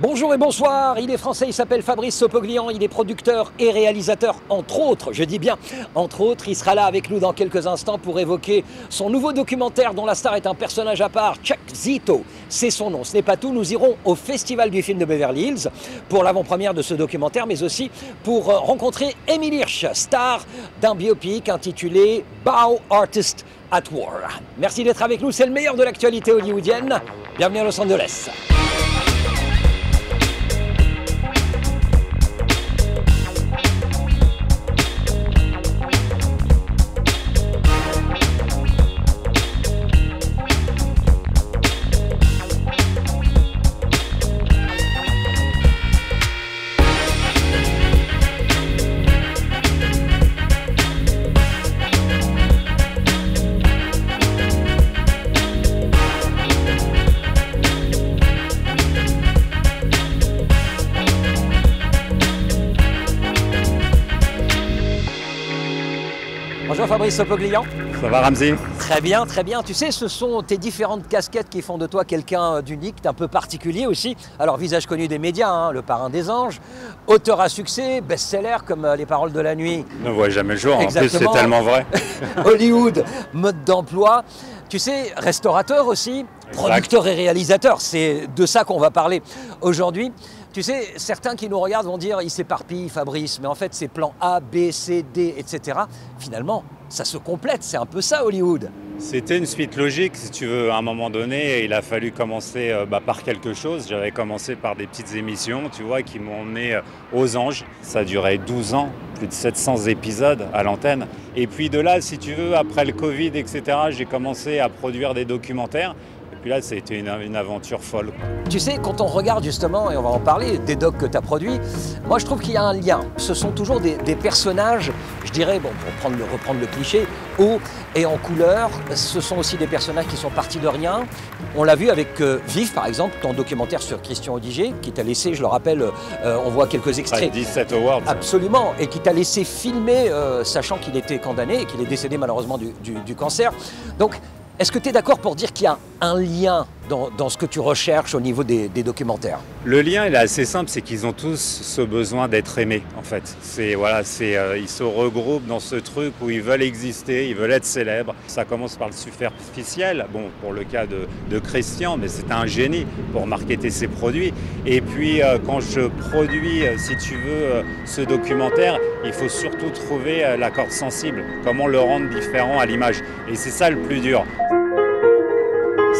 Bonjour et bonsoir, il est français, il s'appelle Fabrice Sopoglian, il est producteur et réalisateur, entre autres, je dis bien entre autres. Il sera là avec nous dans quelques instants pour évoquer son nouveau documentaire dont la star est un personnage à part, Chuck Zito. C'est son nom, ce n'est pas tout, nous irons au Festival du film de Beverly Hills pour l'avant-première de ce documentaire, mais aussi pour rencontrer Emile Hirsch, star d'un biopic intitulé Bow Artist at War. Merci d'être avec nous, c'est le meilleur de l'actualité hollywoodienne. Bienvenue à Los Angeles. Bonjour Fabrice Sopoglian. Ça va Ramzi? Très bien, très bien. Tu sais, ce sont tes différentes casquettes qui font de toi quelqu'un d'unique, d'un peu particulier aussi. Alors, visage connu des médias, hein, le parrain des anges, auteur à succès, best-seller comme Les Paroles de la nuit. Ne voit jamais le jour, Exactement. En plus c'est tellement vrai. Hollywood, mode d'emploi. Tu sais, restaurateur aussi, producteur et réalisateur. C'est de ça qu'on va parler aujourd'hui. Tu sais, certains qui nous regardent vont dire « il s'éparpille Fabrice », mais en fait c'est plan A, B, C, D, etc. Finalement, ça se complète, c'est un peu ça Hollywood. C'était une suite logique, si tu veux. À un moment donné, il a fallu commencer par quelque chose. J'avais commencé par des petites émissions, tu vois, qui m'ont emmené aux anges. Ça a duré 12 ans, plus de 700 épisodes à l'antenne. Et puis de là, si tu veux, après le Covid, etc., j'ai commencé à produire des documentaires. Et puis là, ça a été une aventure folle. Tu sais, quand on regarde justement, et on va en parler, des docs que tu as produits, moi je trouve qu'il y a un lien. Ce sont toujours des personnages, je dirais, bon, pour reprendre le cliché, haut et en couleur. Ce sont aussi des personnages qui sont partis de rien. On l'a vu avec Vif, par exemple, ton documentaire sur Christian Audigier, qui t'a laissé, je le rappelle, on voit quelques extraits. 17 awards. Absolument, et qui t'a laissé filmer, sachant qu'il était condamné et qu'il est décédé malheureusement du cancer. Donc, est-ce que tu es d'accord pour dire qu'il y a un lien dans ce que tu recherches au niveau des documentaires? Le lien, il est assez simple, c'est qu'ils ont tous ce besoin d'être aimés, en fait. Ils se regroupent dans ce truc où ils veulent exister, ils veulent être célèbres. Ça commence par le superficiel, bon, pour le cas de Christian, mais c'est un génie pour marketer ses produits. Et puis, quand je produis, si tu veux, ce documentaire, il faut surtout trouver la corde sensible, comment le rendre différent à l'image. Et c'est ça le plus dur.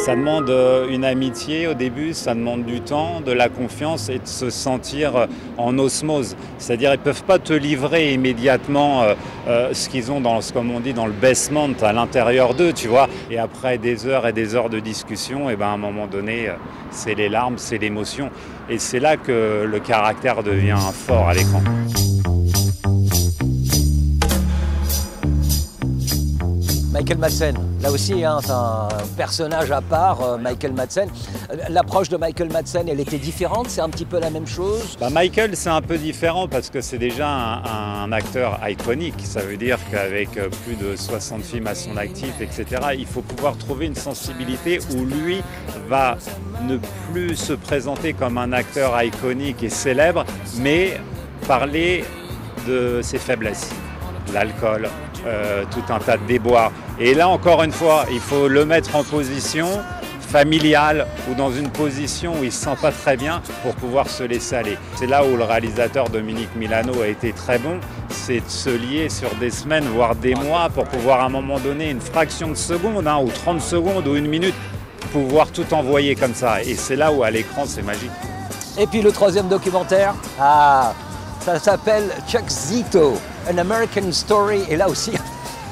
Ça demande une amitié au début, ça demande du temps, de la confiance et de se sentir en osmose. C'est-à-dire ils ne peuvent pas te livrer immédiatement ce qu'ils ont, comme on dit, dans le basement, à l'intérieur d'eux, tu vois. Et après des heures et des heures de discussion, et ben, à un moment donné, c'est les larmes, c'est l'émotion. Et c'est là que le caractère devient fort à l'écran. Michael Madsen, là aussi, hein, c'est un personnage à part, Michael Madsen. L'approche de Michael Madsen, elle était différente, c'est un petit peu la même chose? Michael, c'est un peu différent parce que c'est déjà un acteur iconique. Ça veut dire qu'avec plus de 60 films à son actif, etc., il faut pouvoir trouver une sensibilité où lui va ne plus se présenter comme un acteur iconique et célèbre, mais parler de ses faiblesses, l'alcool, tout un tas de déboires. Et là, encore une fois, il faut le mettre en position familiale ou dans une position où il ne se sent pas très bien pour pouvoir se laisser aller. C'est là où le réalisateur Dominique Milano a été très bon, c'est de se lier sur des semaines, voire des mois, pour pouvoir à un moment donné, une fraction de seconde, hein, ou 30 secondes ou une minute, pouvoir tout envoyer comme ça. Et c'est là où à l'écran, c'est magique. Et puis le troisième documentaire, ça s'appelle Chuck Zito, An American Story. Et là aussi,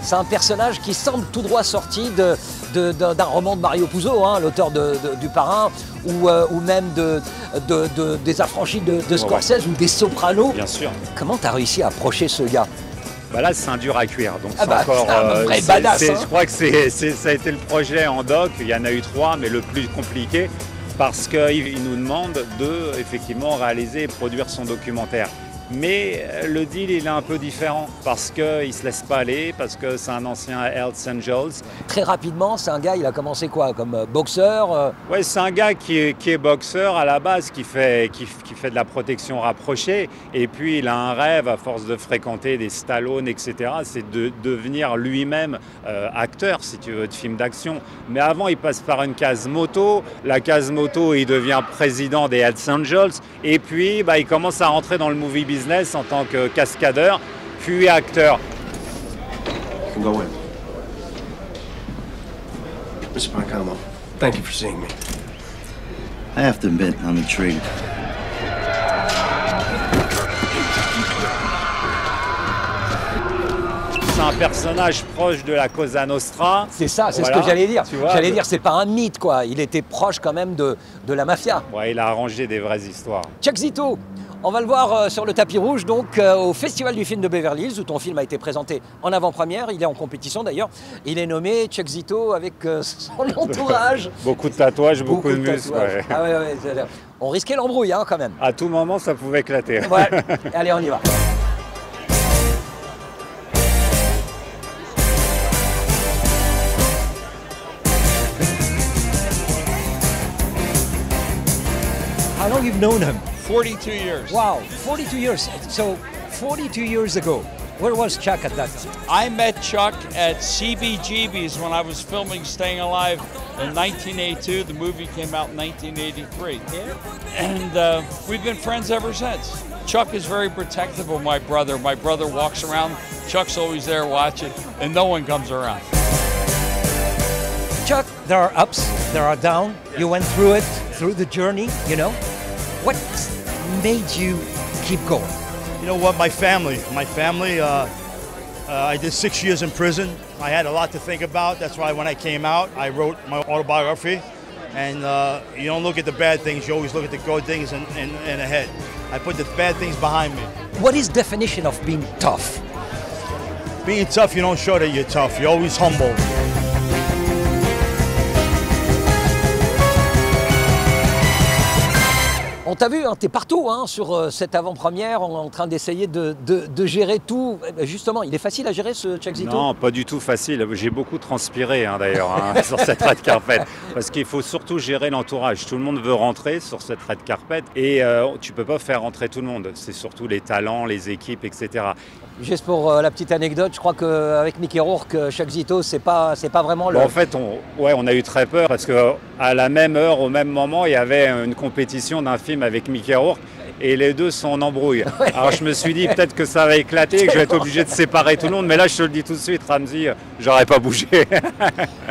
c'est un personnage qui semble tout droit sorti d'un roman de Mario Puzo, hein, l'auteur du Parrain, ou même des Affranchis de Scorsese, ou des Sopranos. Bien sûr. Comment tu as réussi à approcher ce gars? Là, c'est un dur à cuire. Donc c'est un vrai badass. Je crois que ça a été le projet en doc. Il y en a eu 3, mais le plus compliqué, parce qu'il nous demande de effectivement réaliser et produire son documentaire. Mais le deal, il est un peu différent parce qu'il ne se laisse pas aller, parce que c'est un ancien Hells Angels. Très rapidement, c'est un gars, il a commencé quoi? Comme boxeur Ouais, c'est un gars qui est boxeur à la base, qui fait de la protection rapprochée. Et puis, il a un rêve, à force de fréquenter des Stallone, etc., c'est de devenir lui-même acteur, si tu veux, de films d'action. Mais avant, il passe par une case moto. La case moto, il devient président des Hells Angels. Et puis, il commence à rentrer dans le movie business en tant que cascadeur, puis acteur. You can go in. Mr. Pancamo, thank you for seeing me. I have to admit, I'm intrigued. C'est un personnage proche de la Cosa Nostra. C'est ça, c'est Voilà, ce que j'allais dire. tu vois, J'allais dire, c'est pas un mythe, quoi. Il était proche quand même de la mafia. Ouais, il a arrangé des vraies histoires. Chuck Zito, on va le voir sur le tapis rouge, donc au Festival du film de Beverly Hills, où ton film a été présenté en avant-première. Il est en compétition d'ailleurs. Il est nommé Chuck Zito avec son entourage. Beaucoup de tatouages, beaucoup de muscles. tatouages. Ouais. Ah ouais, on risquait l'embrouille quand même. À tout moment, ça pouvait éclater. Ouais. Allez, on y va. How long you've known him? 42 years. Wow, 42 years. So 42 years ago, where was Chuck at that time? I met Chuck at CBGB's when I was filming Staying Alive in 1982. The movie came out in 1983. And we've been friends ever since. Chuck is very protective of my brother. My brother walks around, Chuck's always there watching, and no one comes around. Chuck, there are ups, there are downs. You went through it, through the journey, you know. What made you keep going? You know what, my family, I did 6 years in prison. I had a lot to think about. That's why when I came out, I wrote my autobiography. And you don't look at the bad things, you always look at the good things and ahead. I put the bad things behind me. What is definition of being tough? Being tough, you don't show that you're tough. You're always humble. On t'a vu, t'es partout sur cette avant-première, en train d'essayer de gérer tout. Justement, il est facile à gérer ce Chuck Zito? Non, pas du tout facile. J'ai beaucoup transpiré d'ailleurs sur cette red carpet. Parce qu'il faut surtout gérer l'entourage. Tout le monde veut rentrer sur cette red carpet et tu peux pas faire rentrer tout le monde. C'est surtout les talents, les équipes, etc. Juste pour la petite anecdote, je crois qu'avec Mickey Rourke, Chuck Zito, c'est pas vraiment le... Bon, en fait, on a eu très peur parce qu'à la même heure, au même moment, il y avait une compétition d'un film avec Mickey Rourke et les deux sont en embrouille. Alors je me suis dit peut-être que ça va éclater, que je vais être obligé de séparer tout le monde, mais là je te le dis tout de suite, Ramzy, j'aurais pas bougé.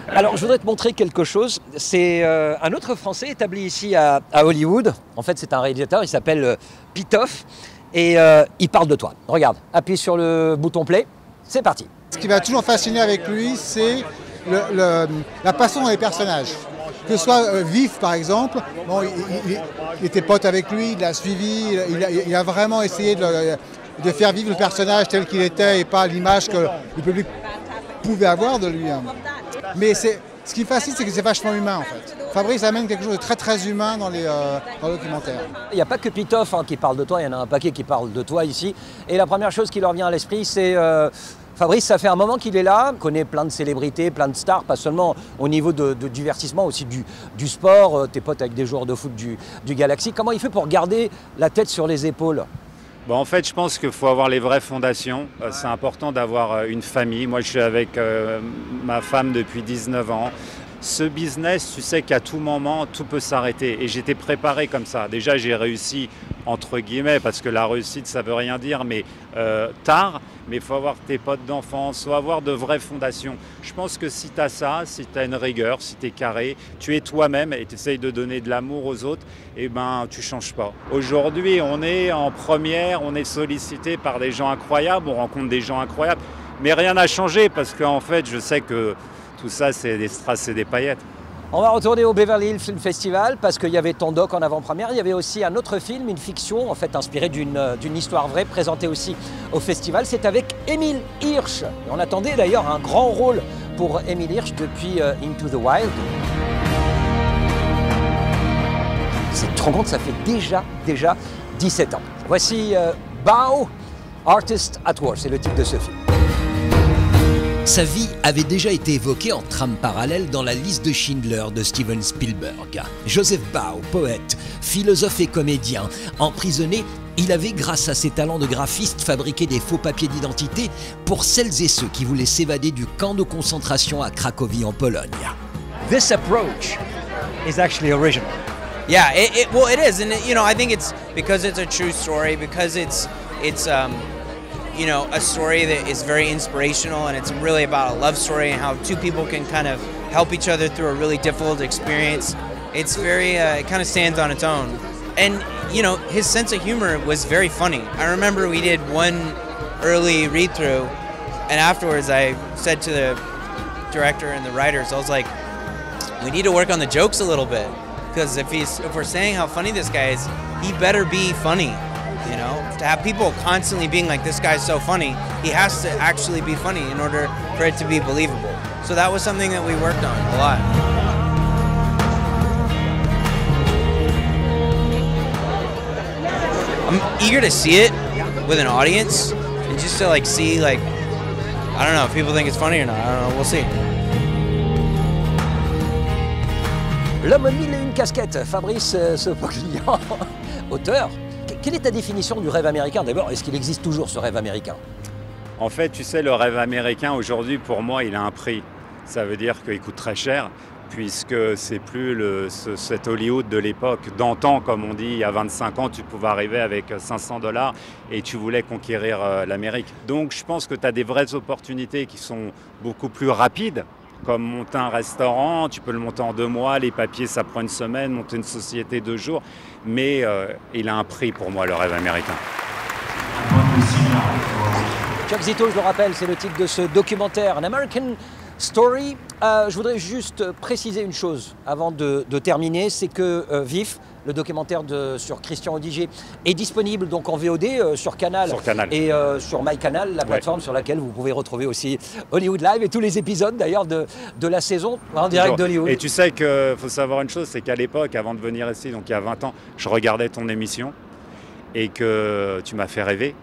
Alors je voudrais te montrer quelque chose. C'est un autre Français établi ici à Hollywood. En fait, c'est un réalisateur, il s'appelle Pitof. Et il parle de toi. Regarde, appuie sur le bouton play, c'est parti. Ce qui m'a toujours fasciné avec lui, c'est la passion dans les personnages. Que ce soit Vif, par exemple, bon, il était pote avec lui, il l'a suivi, il a vraiment essayé de faire vivre le personnage tel qu'il était et pas l'image que le public pouvait avoir de lui. Mais ce qui me fascine, c'est que c'est vachement humain, en fait. Fabrice amène quelque chose de très très humain dans le documentaire. Il n'y a pas que Pitof qui parle de toi, il y en a un paquet qui parle de toi ici. Et la première chose qui leur vient à l'esprit, c'est Fabrice, ça fait un moment qu'il est là, connaît plein de célébrités, plein de stars, pas seulement au niveau de divertissement, aussi du sport. T'es pote avec des joueurs de foot du Galaxy. Comment il fait pour garder la tête sur les épaules? Bon, en fait, je pense qu'il faut avoir les vraies fondations. C'est important d'avoir une famille. Moi, je suis avec ma femme depuis 19 ans. Ce business, tu sais qu'à tout moment, tout peut s'arrêter. Et j'étais préparé comme ça. Déjà, j'ai réussi, entre guillemets, parce que la réussite, ça veut rien dire, mais tard. Mais il faut avoir tes potes d'enfance, il faut avoir de vraies fondations. Je pense que si tu as ça, si tu as une rigueur, si tu es carré, tu es toi-même et tu essayes de donner de l'amour aux autres, eh ben, tu ne changes pas. Aujourd'hui, on est en première, on est sollicité par des gens incroyables, on rencontre des gens incroyables. Mais rien n'a changé parce qu'en fait, je sais que tout ça, c'est des strass et des paillettes. On va retourner au Beverly Hills Film Festival parce qu'il y avait ton doc en avant-première. Il y avait aussi un autre film, une fiction, en fait inspirée d'une histoire vraie, présentée aussi au festival. C'est avec Émile Hirsch. Et on attendait d'ailleurs un grand rôle pour Émile Hirsch depuis Into the Wild. Tu te rends compte, ça fait déjà 17 ans. Voici Bao, Artist at War, c'est le titre de ce film. Sa vie avait déjà été évoquée en trame parallèle dans la liste de Schindler de Steven Spielberg. Joseph Bao, poète, philosophe et comédien, emprisonné, il avait, grâce à ses talents de graphiste, fabriqué des faux papiers d'identité pour celles et ceux qui voulaient s'évader du camp de concentration à Cracovie en Pologne. This approach is actually original. Yeah, well, it is, and I think it's because it's a true story, because it's a story that is very inspirational, and it's really about a love story and how two people can kind of help each other through a really difficult experience. It's very, it kind of stands on its own. And, his sense of humor was very funny. I remember we did one early read-through, and afterwards I said to the director and the writers, I was like, we need to work on the jokes a little bit, because if we're saying how funny this guy is, he better be funny. To have people constantly being like, this guy's so funny, he has to actually be funny in order for it to be believable. So that was something that we worked on a lot. I'm eager to see it with an audience and just to see I don't know if people think it's funny or not. I don't know, we'll see. L'homme aux mille et une casquettes, Fabrice Sopoglian, auteur. Quelle est ta définition du rêve américain? D'abord, est-ce qu'il existe toujours ce rêve américain? En fait, tu sais, le rêve américain, aujourd'hui, pour moi, il a un prix. Ça veut dire qu'il coûte très cher, puisque c'est plus cet Hollywood de l'époque. D'antan, comme on dit, il y a 25 ans, tu pouvais arriver avec $500 et tu voulais conquérir l'Amérique. Donc, je pense que tu as des vraies opportunités qui sont beaucoup plus rapides, comme monter un restaurant, tu peux le monter en 2 mois, les papiers ça prend 1 semaine, monter une société 2 jours, mais il a un prix pour moi, le rêve américain. Chuck Zito, je le rappelle, c'est le titre de ce documentaire, An American Story. Je voudrais juste préciser une chose avant de terminer, c'est que Vif, le documentaire sur Christian Audigier, est disponible donc en VOD sur Canal, et sur MyCanal, la plateforme sur laquelle vous pouvez retrouver aussi Hollywood Live et tous les épisodes d'ailleurs de la saison en direct d'Hollywood. Et tu sais qu'il faut savoir une chose, c'est qu'à l'époque, avant de venir ici, donc il y a 20 ans, je regardais ton émission et que tu m'as fait rêver.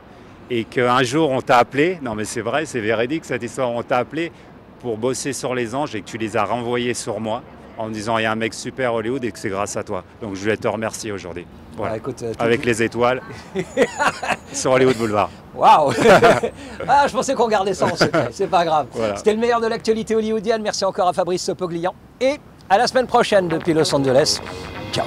Et qu'un jour on t'a appelé, non mais c'est vrai, c'est véridique cette histoire, on t'a appelé pour bosser sur les anges et que tu les as renvoyés sur moi en me disant il y a un mec super Hollywood et que c'est grâce à toi. Donc je voulais te remercier aujourd'hui. Voilà. Écoute, avec les étoiles sur Hollywood Boulevard. Waouh. Je pensais qu'on gardait ça en secret, c'est pas grave. Voilà. C'était le meilleur de l'actualité hollywoodienne. Merci encore à Fabrice Sopoglian et à la semaine prochaine depuis Los Angeles. Ciao.